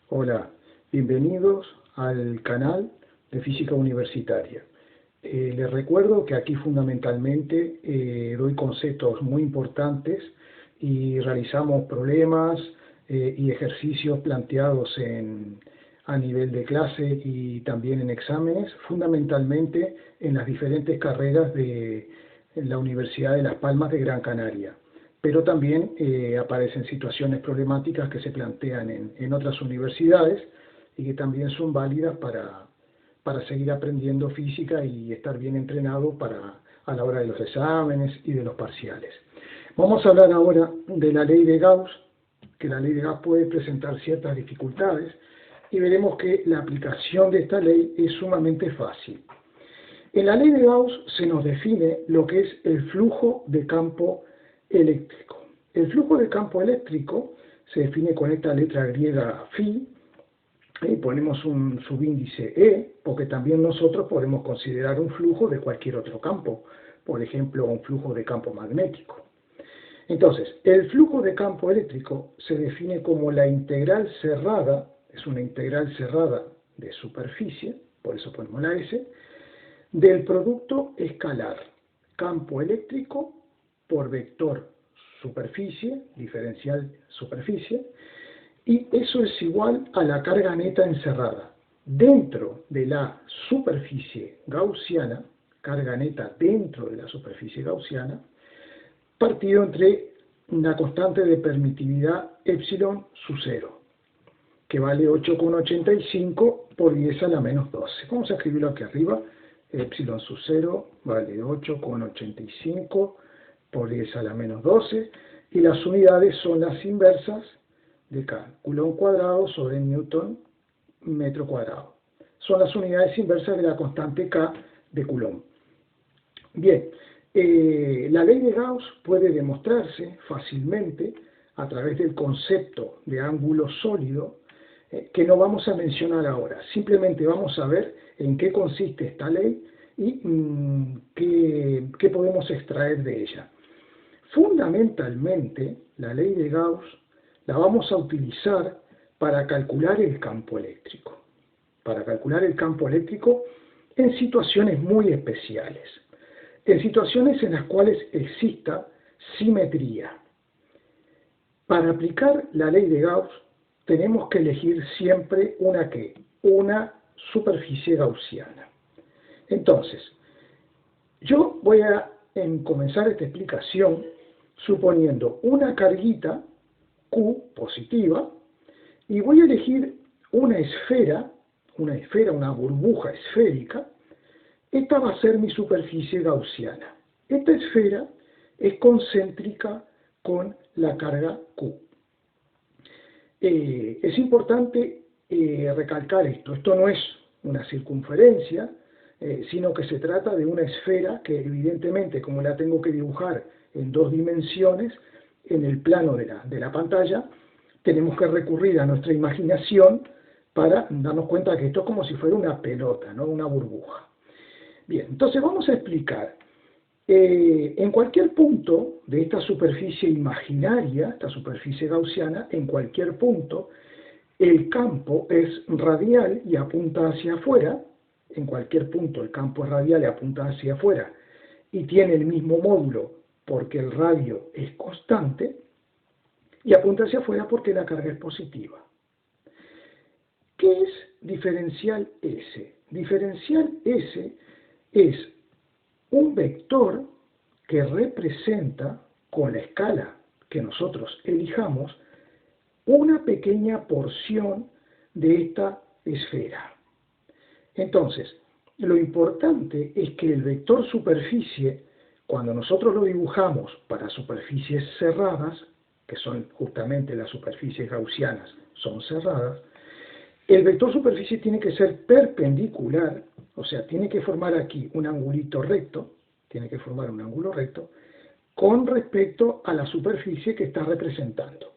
Hola, bienvenidos al canal de Física Universitaria. Les recuerdo que aquí fundamentalmente doy conceptos muy importantes y realizamos problemas y ejercicios planteados a nivel de clase y también en exámenes, fundamentalmente en las diferentes carreras de la Universidad de Las Palmas de Gran Canaria. Pero también aparecen situaciones problemáticas que se plantean en otras universidades y que también son válidas para seguir aprendiendo física y estar bien entrenado a la hora de los exámenes y de los parciales. Vamos a hablar ahora de la ley de Gauss, que la ley de Gauss puede presentar ciertas dificultades y veremos que la aplicación de esta ley es sumamente fácil. En la ley de Gauss se nos define lo que es el flujo de campo eléctrico. El flujo de campo eléctrico se define con esta letra griega phi, y ponemos un subíndice E, porque también nosotros podemos considerar un flujo de cualquier otro campo, por ejemplo, un flujo de campo magnético. Entonces, el flujo de campo eléctrico se define como la integral cerrada, es una integral cerrada de superficie, por eso ponemos la S, del producto escalar campo eléctrico por vector superficie, diferencial superficie, y eso es igual a la carga neta encerrada dentro de la superficie gaussiana, carga neta dentro de la superficie gaussiana, partido entre una constante de permitividad epsilon sub 0, que vale 8,85 por 10 a la menos 12. Vamos a escribirlo aquí arriba. Epsilon sub 0 vale 8,85 por 10 a la menos 12, y las unidades son las inversas de K, Coulomb cuadrado sobre Newton metro cuadrado. Son las unidades inversas de la constante K de Coulomb. Bien, la ley de Gauss puede demostrarse fácilmente a través del concepto de ángulo sólido, que no vamos a mencionar ahora. Simplemente vamos a ver en qué consiste esta ley y qué podemos extraer de ella. Fundamentalmente, la ley de Gauss la vamos a utilizar para calcular el campo eléctrico. Para calcular el campo eléctrico en situaciones muy especiales. En situaciones en las cuales exista simetría. Para aplicar la ley de Gauss tenemos que elegir siempre una superficie gaussiana. Entonces, yo voy a comenzar esta explicación suponiendo una carguita Q positiva, y voy a elegir una esfera, una burbuja esférica. Esta va a ser mi superficie gaussiana. Esta esfera es concéntrica con la carga Q. Es importante recalcar esto. Esto no es una circunferencia, sino que se trata de una esfera que evidentemente, como la tengo que dibujar en dos dimensiones, en el plano de la pantalla, tenemos que recurrir a nuestra imaginación para darnos cuenta que esto es como si fuera una pelota, ¿no? Una burbuja. Bien, entonces vamos a explicar. En cualquier punto de esta superficie imaginaria, esta superficie gaussiana, en cualquier punto, el campo es radial y apunta hacia afuera. En cualquier punto el campo es radial y apunta hacia afuera y tiene el mismo módulo porque el radio es constante, y apunta hacia afuera porque la carga es positiva. ¿Qué es diferencial S? Diferencial S es un vector que representa, con la escala que nosotros elijamos, una pequeña porción de esta esfera. Entonces, lo importante es que el vector superficie, cuando nosotros lo dibujamos para superficies cerradas, que son justamente las superficies gaussianas, son cerradas, el vector superficie tiene que ser perpendicular, o sea, tiene que formar aquí un angulito recto, tiene que formar un ángulo recto, con respecto a la superficie que está representando.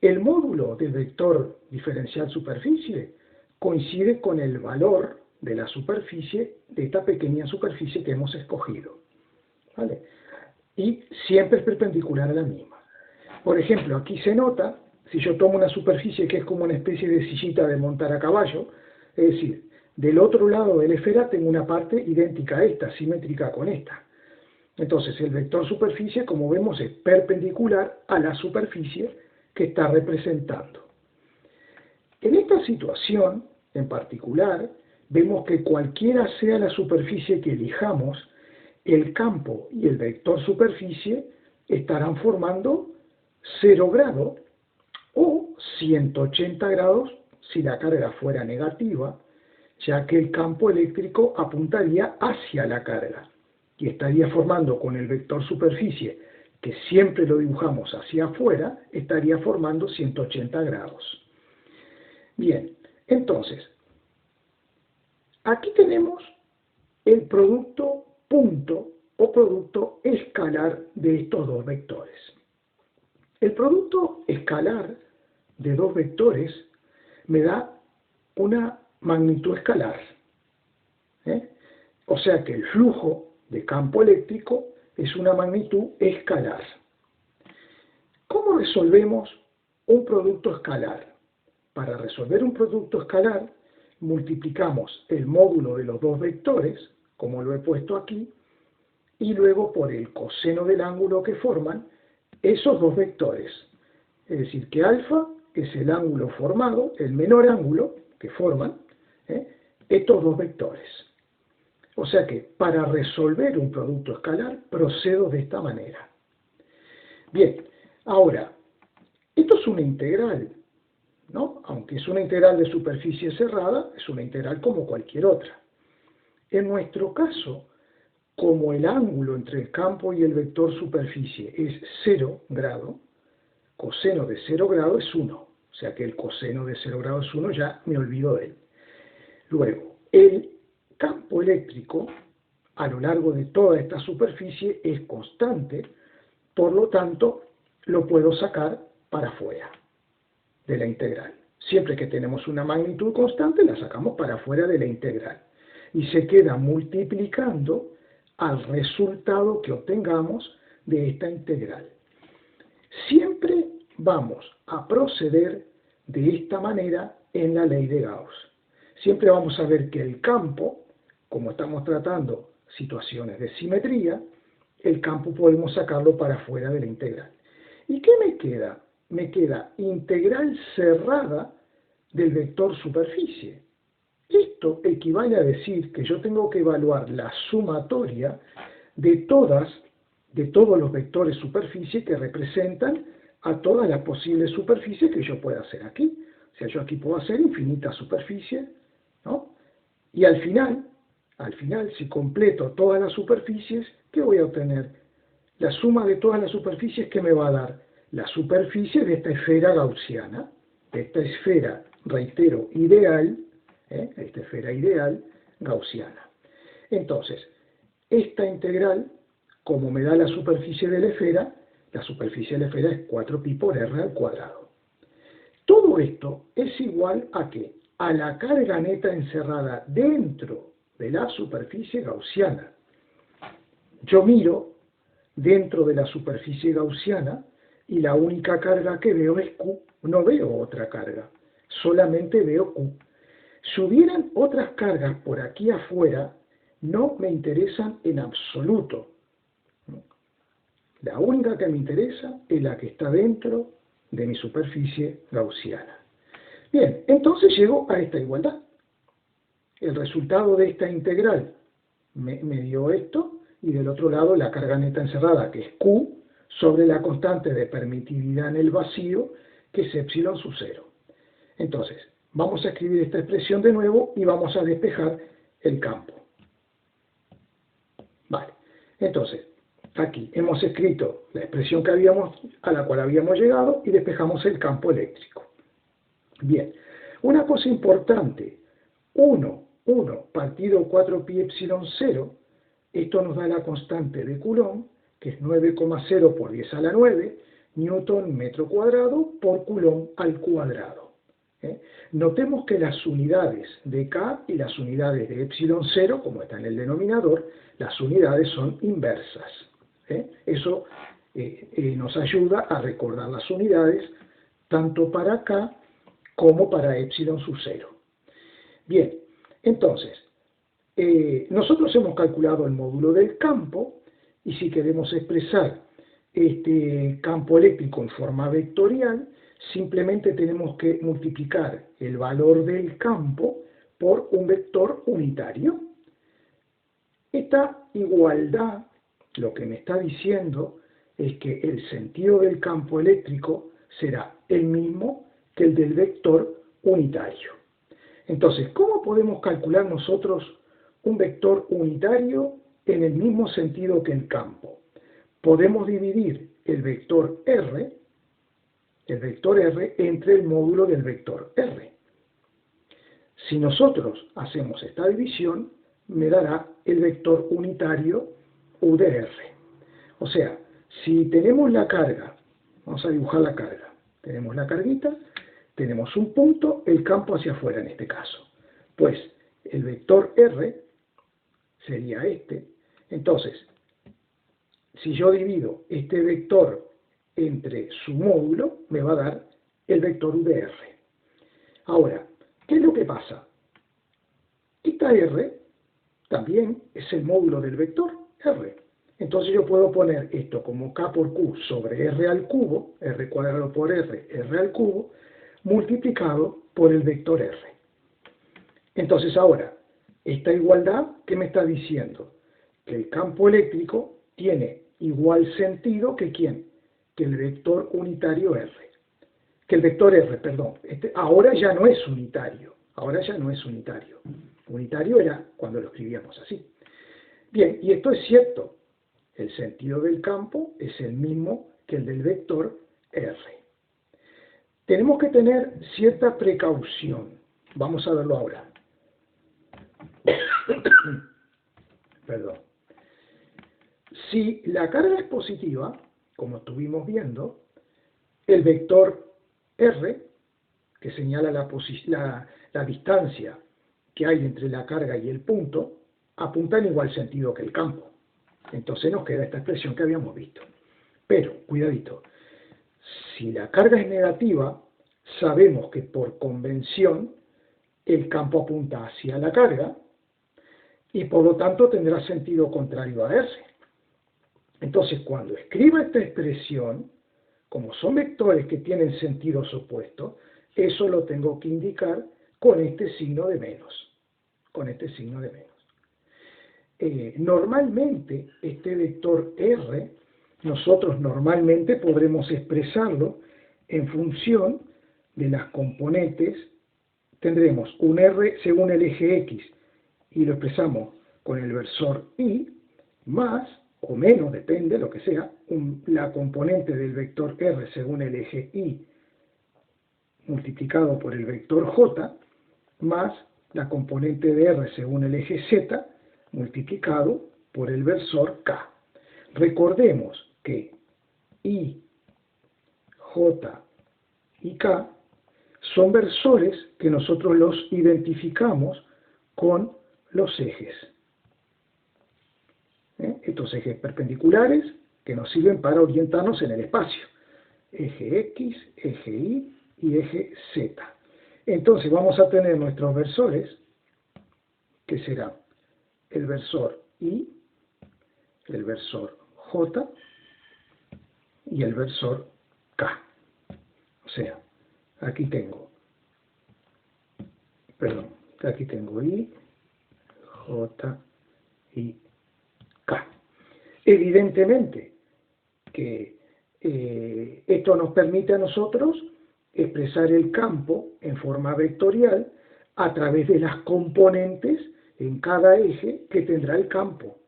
El módulo del vector diferencial superficie coincide con el valor de la superficie, de esta pequeña superficie que hemos escogido, ¿vale? Y siempre es perpendicular a la misma. Por ejemplo, aquí se nota Si yo tomo una superficie que es como una especie de sillita de montar a caballo, es decir, del otro lado de la esfera tengo una parte idéntica a esta, simétrica con esta. Entonces el vector superficie, como vemos, es perpendicular a la superficie que está representando. En esta situación, en particular, vemos que cualquiera sea la superficie que elijamos, el campo y el vector superficie estarán formando 0 grado o 180 grados si la carga fuera negativa, ya que el campo eléctrico apuntaría hacia la carga y estaría formando con el vector superficie, que siempre lo dibujamos hacia afuera, estaría formando 180 grados. Bien, entonces, aquí tenemos el producto punto o producto escalar de estos dos vectores. El producto escalar de dos vectores me da una magnitud escalar. O sea que el flujo de campo eléctrico es una magnitud escalar. ¿Cómo resolvemos un producto escalar? Para resolver un producto escalar, multiplicamos el módulo de los dos vectores, como lo he puesto aquí, y luego por el coseno del ángulo que forman esos dos vectores. Es decir, que alfa es el ángulo formado, el menor ángulo que forman estos dos vectores. O sea que para resolver un producto escalar procedo de esta manera. Bien, ahora, esto es una integral, ¿no? Aunque es una integral de superficie cerrada, es una integral como cualquier otra. En nuestro caso, como el ángulo entre el campo y el vector superficie es 0 grado, coseno de 0 grado es 1. O sea que el coseno de 0 grado es 1, ya me olvido de él. Luego, el campo eléctrico a lo largo de toda esta superficie es constante, por lo tanto, lo puedo sacar para afuera de la integral. Siempre que tenemos una magnitud constante, la sacamos para afuera de la integral. Y se queda multiplicando al resultado que obtengamos de esta integral. Siempre vamos a proceder de esta manera en la ley de Gauss. Siempre vamos a ver que el campo, como estamos tratando situaciones de simetría, el campo podemos sacarlo para afuera de la integral. ¿Y qué me queda? Me queda integral cerrada del vector superficie. Esto equivale a decir que yo tengo que evaluar la sumatoria de todos los vectores superficie que representan a todas las posibles superficies que yo pueda hacer aquí. O sea, yo aquí puedo hacer infinitas superficies, ¿no? Y al final, si completo todas las superficies, ¿qué voy a obtener? La suma de todas las superficies que me va a dar la superficie de esta esfera gaussiana, de esta esfera, reitero, ideal, esta esfera ideal gaussiana. Entonces, esta integral, como me da la superficie de la superficie de la esfera es 4pi por r al cuadrado. Todo esto es igual a ¿qué? A la carga neta encerrada dentro de la superficie gaussiana. Yo miro dentro de la superficie gaussiana y la única carga que veo es Q. No veo otra carga, solamente veo Q. Si hubieran otras cargas por aquí afuera, no me interesan en absoluto. La única que me interesa es la que está dentro de mi superficie gaussiana. Bien, entonces llego a esta igualdad. El resultado de esta integral me dio esto, y del otro lado la carga neta encerrada, que es Q, sobre la constante de permitividad en el vacío, que es epsilon sub 0. Entonces, vamos a escribir esta expresión de nuevo y vamos a despejar el campo. Vale, entonces, aquí hemos escrito la expresión a la cual habíamos llegado y despejamos el campo eléctrico. Bien, una cosa importante, 1 partido 4pi epsilon 0, esto nos da la constante de Coulomb, que es 9,0 por 10 a la 9, newton metro cuadrado por Coulomb al cuadrado. Notemos que las unidades de K y las unidades de epsilon 0, como está en el denominador, las unidades son inversas. Eso nos ayuda a recordar las unidades tanto para K como para epsilon sub 0. Bien, entonces, nosotros hemos calculado el módulo del campo, y si queremos expresar este campo eléctrico en forma vectorial, simplemente tenemos que multiplicar el valor del campo por un vector unitario. Esta igualdad lo que me está diciendo es que el sentido del campo eléctrico será el mismo que el del vector unitario. Entonces, ¿cómo podemos calcular nosotros un vector unitario en el mismo sentido que el campo? Podemos dividir el vector R entre el módulo del vector R. Si nosotros hacemos esta división, me dará el vector unitario U de R. O sea, si tenemos la carga, vamos a dibujar la carga, tenemos la carguita, tenemos un punto, el campo hacia afuera en este caso. Pues el vector R sería este. Entonces, si yo divido este vector entre su módulo, me va a dar el vector U de R. Ahora, ¿qué es lo que pasa? Esta R también es el módulo del vector R. Entonces yo puedo poner esto como K por Q sobre R al cubo, R cuadrado por R, R al cubo, multiplicado por el vector R. Entonces ahora, esta igualdad, ¿qué me está diciendo? Que el campo eléctrico tiene igual sentido que ¿quién? Que el vector unitario R. Que el vector R, perdón. Ahora ya no es unitario. Ahora ya no es unitario. Unitario era cuando lo escribíamos así. Bien, y esto es cierto. El sentido del campo es el mismo que el del vector R. Tenemos que tener cierta precaución. Vamos a verlo ahora. Perdón. Si la carga es positiva, como estuvimos viendo, el vector R, que señala la distancia que hay entre la carga y el punto, apunta en igual sentido que el campo. Entonces nos queda esta expresión que habíamos visto. Pero, cuidadito, si la carga es negativa, sabemos que por convención el campo apunta hacia la carga y por lo tanto tendrá sentido contrario a R. Entonces, cuando escriba esta expresión, como son vectores que tienen sentidos opuestos, eso lo tengo que indicar con este signo de menos. Con este signo de menos. Normalmente, este vector R, nosotros normalmente podremos expresarlo en función de las componentes. Tendremos un R según el eje X, y lo expresamos con el versor Y, más o menos, depende, lo que sea, la componente del vector R según el eje Y multiplicado por el vector J, más la componente de R según el eje Z multiplicado por el versor K. Recordemos que I, J y K son versores que nosotros los identificamos con los ejes. Estos ejes perpendiculares que nos sirven para orientarnos en el espacio. Eje X, eje Y y eje Z. Entonces vamos a tener nuestros versores, que serán el versor Y, el versor J y el versor K. O sea, aquí tengo I, J y K. Evidentemente que esto nos permite a nosotros expresar el campo en forma vectorial a través de las componentes en cada eje que tendrá el campo.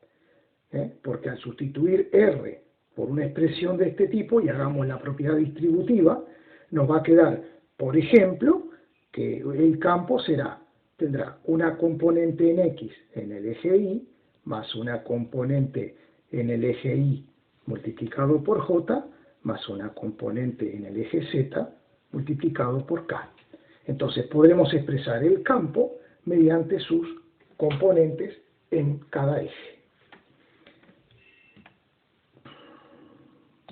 Porque al sustituir R por una expresión de este tipo y hagamos la propiedad distributiva, nos va a quedar, por ejemplo, que el campo tendrá una componente en X en el eje Y, más una componente en el eje Y multiplicado por J, más una componente en el eje Z multiplicado por K. Entonces podremos expresar el campo mediante sus componentes en cada eje.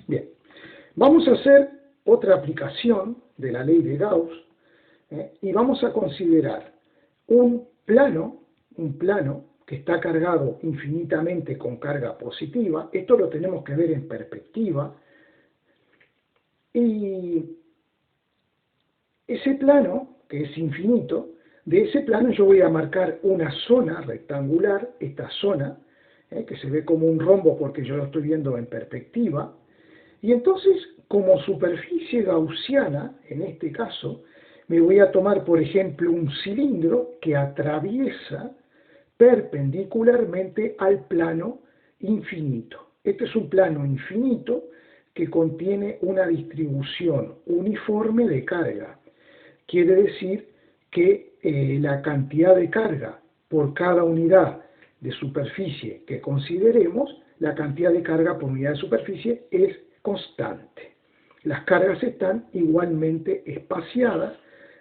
Bien, vamos a hacer otra aplicación de la ley de Gauss, y vamos a considerar un plano que está cargado infinitamente con carga positiva. Esto lo tenemos que ver en perspectiva, y ese plano, que es infinito, de ese plano yo voy a marcar una zona rectangular, esta zona, que se ve como un rombo porque yo lo estoy viendo en perspectiva, y entonces como superficie gaussiana, en este caso, me voy a tomar, por ejemplo, un cilindro que atraviesa perpendicularmente al plano infinito. Este es un plano infinito que contiene una distribución uniforme de carga. Quiere decir que la cantidad de carga por cada unidad de superficie que consideremos, la cantidad de carga por unidad de superficie es constante. Las cargas están igualmente espaciadas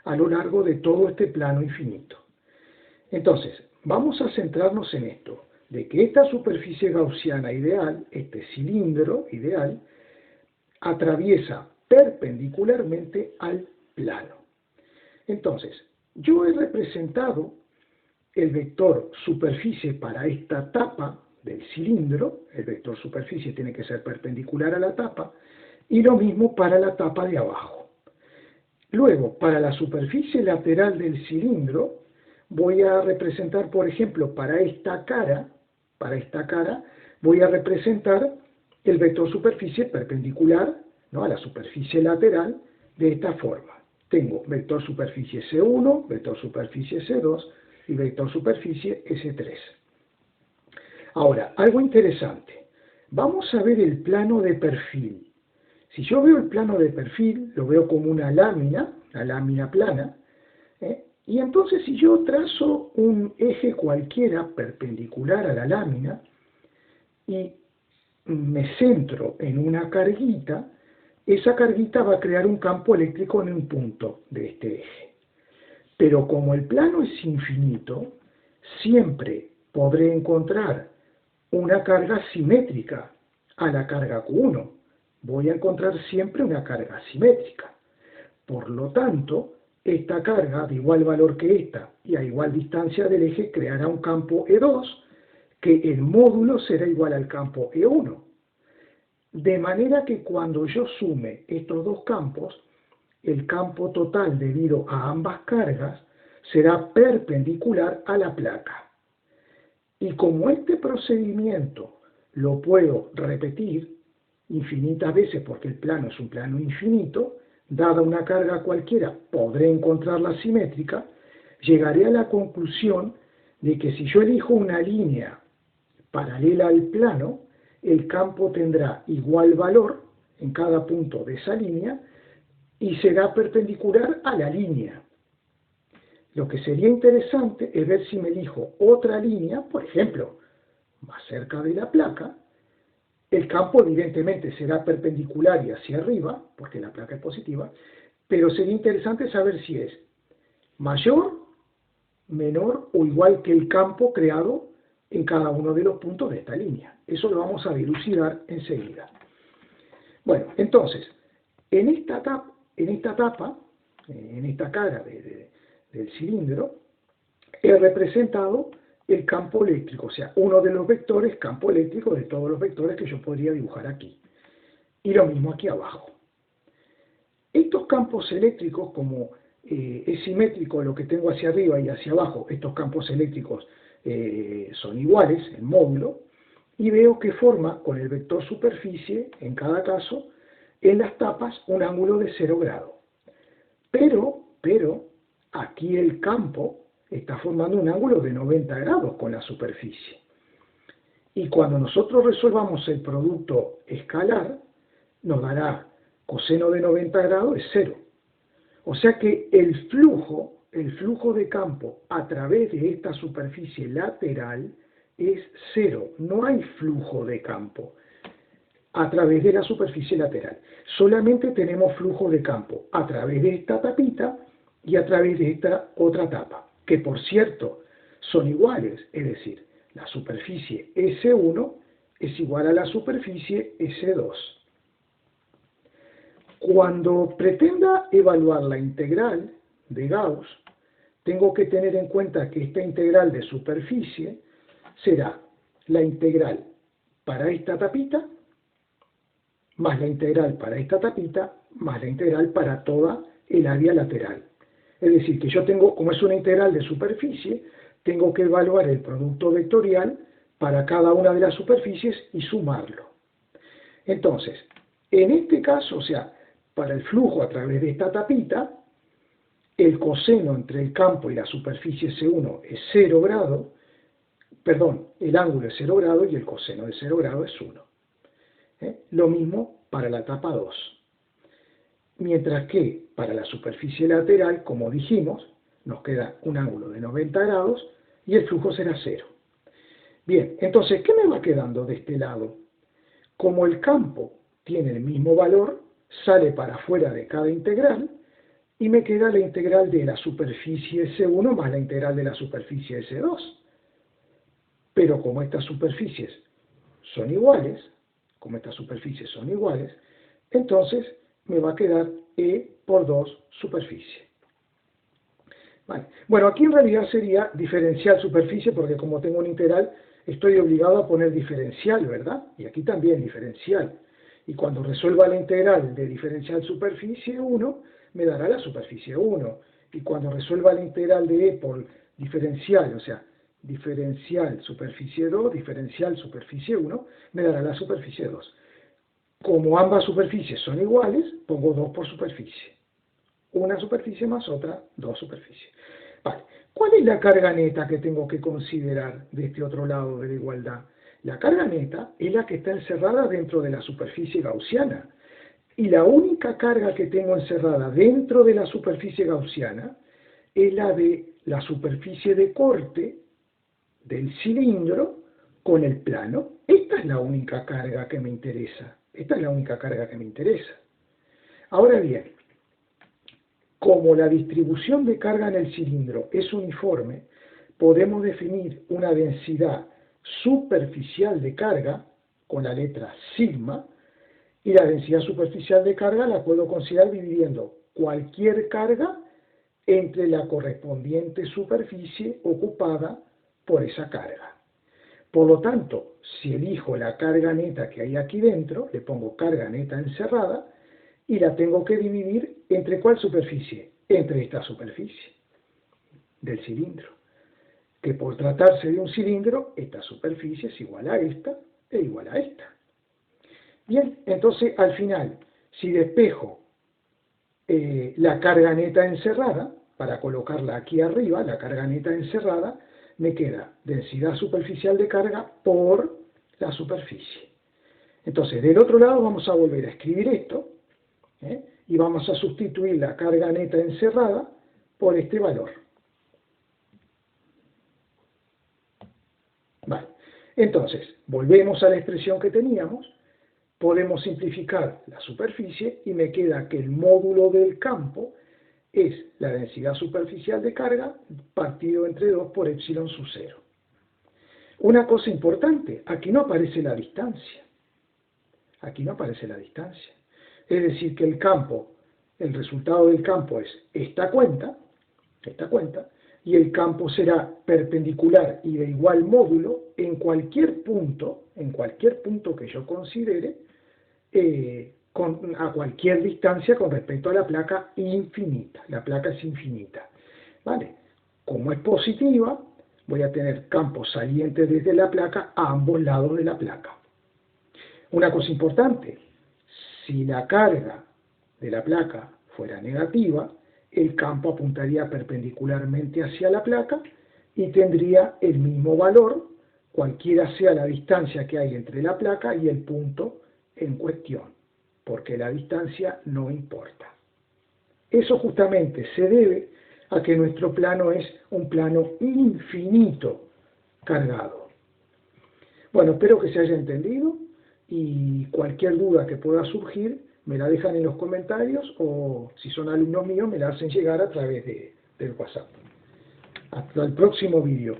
a lo largo de todo este plano infinito. Entonces, vamos a centrarnos en esto, de que esta superficie gaussiana ideal, este cilindro ideal, atraviesa perpendicularmente al plano. Entonces, yo he representado el vector superficie para esta tapa del cilindro, el vector superficie tiene que ser perpendicular a la tapa, y lo mismo para la tapa de abajo. Luego, para la superficie lateral del cilindro, voy a representar, por ejemplo, para esta cara, voy a representar el vector superficie perpendicular, ¿no?, a la superficie lateral de esta forma. Tengo vector superficie S1, vector superficie S2 y vector superficie S3. Ahora, algo interesante. Vamos a ver el plano de perfil. Si yo veo el plano de perfil, lo veo como una lámina plana, y entonces si yo trazo un eje cualquiera perpendicular a la lámina y me centro en una carguita, esa carguita va a crear un campo eléctrico en un punto de este eje. Pero como el plano es infinito, siempre podré encontrar una carga simétrica a la carga Q1. Voy a encontrar siempre una carga simétrica. Por lo tanto, esta carga de igual valor que esta y a igual distancia del eje creará un campo E2, que el módulo será igual al campo E1. De manera que cuando yo sume estos dos campos, el campo total debido a ambas cargas será perpendicular a la placa. Y como este procedimiento lo puedo repetir infinitas veces porque el plano es un plano infinito, dada una carga cualquiera podré encontrarla simétrica, llegaré a la conclusión de que si yo elijo una línea paralela al plano, el campo tendrá igual valor en cada punto de esa línea y será perpendicular a la línea. Lo que sería interesante es ver si me elijo otra línea, por ejemplo, más cerca de la placa, el campo evidentemente será perpendicular y hacia arriba, porque la placa es positiva, pero sería interesante saber si es mayor, menor o igual que el campo creado en cada uno de los puntos de esta línea. Eso lo vamos a dilucidar enseguida. Bueno, entonces, en esta tapa, en esta cara del cilindro, he representado el campo eléctrico, o sea, uno de los vectores campo eléctrico de todos los vectores que yo podría dibujar aquí. Y lo mismo aquí abajo. Estos campos eléctricos, como es simétrico lo que tengo hacia arriba y hacia abajo, estos campos eléctricos son iguales, el módulo, y veo que forma con el vector superficie, en cada caso, en las tapas un ángulo de 0 grado. Pero, aquí el campo está formando un ángulo de 90 grados con la superficie. Y cuando nosotros resolvamos el producto escalar, nos dará coseno de 90 grados es 0. O sea que el flujo de campo a través de esta superficie lateral es 0. No hay flujo de campo a través de la superficie lateral. Solamente tenemos flujo de campo a través de esta tapita y a través de esta otra tapa, que por cierto son iguales, es decir, la superficie S1 es igual a la superficie S2. Cuando pretenda evaluar la integral de Gauss, tengo que tener en cuenta que esta integral de superficie será la integral para esta tapita, más la integral para esta tapita, más la integral para toda el área lateral. Es decir, que yo tengo, como es una integral de superficie, tengo que evaluar el producto vectorial para cada una de las superficies y sumarlo. Entonces, en este caso, o sea, para el flujo a través de esta tapita, el coseno entre el campo y la superficie C1 es 0 grado, perdón, el ángulo es 0 grado y el coseno de 0 grado es 1. Lo mismo para la tapa 2. Mientras que para la superficie lateral, como dijimos, nos queda un ángulo de 90 grados y el flujo será 0. Bien, entonces, ¿qué me va quedando de este lado? Como el campo tiene el mismo valor, sale para afuera de cada integral y me queda la integral de la superficie C1 más la integral de la superficie C2. Pero como estas superficies son iguales, entonces me va a quedar E por 2 superficie. Vale. Bueno, aquí en realidad sería diferencial superficie, porque como tengo una integral, estoy obligado a poner diferencial, ¿verdad? Y aquí también diferencial. Y cuando resuelva la integral de diferencial superficie 1, me dará la superficie 1. Y cuando resuelva la integral de E por diferencial, o sea, diferencial superficie 2, diferencial superficie 1, me dará la superficie 2. Como ambas superficies son iguales, pongo 2 por superficie. Una superficie más otra, 2 superficies. Vale. ¿Cuál es la carga neta que tengo que considerar de este otro lado de la igualdad? La carga neta es la que está encerrada dentro de la superficie gaussiana. Y la única carga que tengo encerrada dentro de la superficie gaussiana es la de la superficie de corte del cilindro con el plano. Esta es la única carga que me interesa. Ahora bien, como la distribución de carga en el cilindro es uniforme, podemos definir una densidad superficial de carga con la letra sigma, y la densidad superficial de carga la puedo considerar dividiendo cualquier carga entre la correspondiente superficie ocupada por esa carga. Por lo tanto, si elijo la carga neta que hay aquí dentro, le pongo carga neta encerrada, y la tengo que dividir ¿entre cuál superficie? Entre esta superficie del cilindro. Que por tratarse de un cilindro, esta superficie es igual a esta e igual a esta. Bien, entonces al final, si despejo la carga neta encerrada, para colocarla aquí arriba, la carga neta encerrada, me queda densidad superficial de carga por la superficie. Entonces, del otro lado vamos a volver a escribir esto, y vamos a sustituir la carga neta encerrada por este valor. Vale. Entonces, volvemos a la expresión que teníamos, podemos simplificar la superficie y me queda que el módulo del campo es la densidad superficial de carga partido entre 2 por epsilon sub 0. Una cosa importante, aquí no aparece la distancia. Es decir, que el campo, el resultado del campo es esta cuenta, y el campo será perpendicular y de igual módulo en cualquier punto que yo considere, a cualquier distancia con respecto a la placa infinita. La placa es infinita. ¿Vale? Como es positiva, voy a tener campos salientes desde la placa a ambos lados de la placa. Una cosa importante, si la carga de la placa fuera negativa, el campo apuntaría perpendicularmente hacia la placa y tendría el mismo valor, cualquiera sea la distancia que hay entre la placa y el punto en cuestión, porque la distancia no importa. Eso justamente se debe a que nuestro plano es un plano infinito cargado. Bueno, espero que se haya entendido, y cualquier duda que pueda surgir me la dejan en los comentarios, o si son alumnos míos me la hacen llegar a través del WhatsApp. Hasta el próximo vídeo.